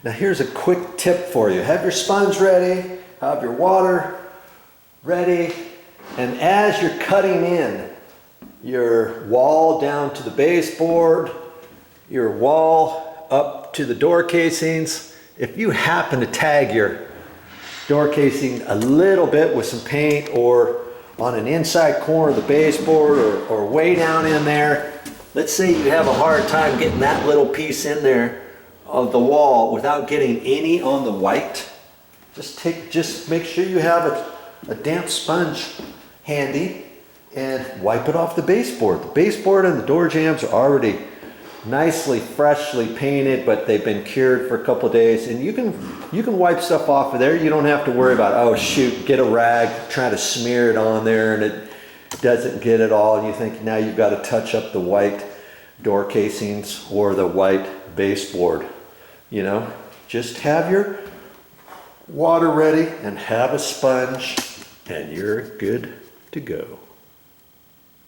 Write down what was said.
Now here's a quick tip for you. Have your sponge ready, have your water ready, and as you're cutting in your wall down to the baseboard, your wall up to the door casings, if you happen to tag your door casing a little bit with some paint or on an inside corner of the baseboard or way down in there, let's say you have a hard time getting that little piece in there of the wall without getting any on the white, just make sure you have a damp sponge handy and wipe it off the baseboard. The baseboard and the door jambs are already nicely freshly painted, but they've been cured for a couple of days, and you can wipe stuff off of there. You don't have to worry about, oh shoot, get a rag, try to smear it on there and it doesn't get it all, and you think now you've got to touch up the white door casings or the white baseboard. You know, just have your water ready and have a sponge and you're good to go.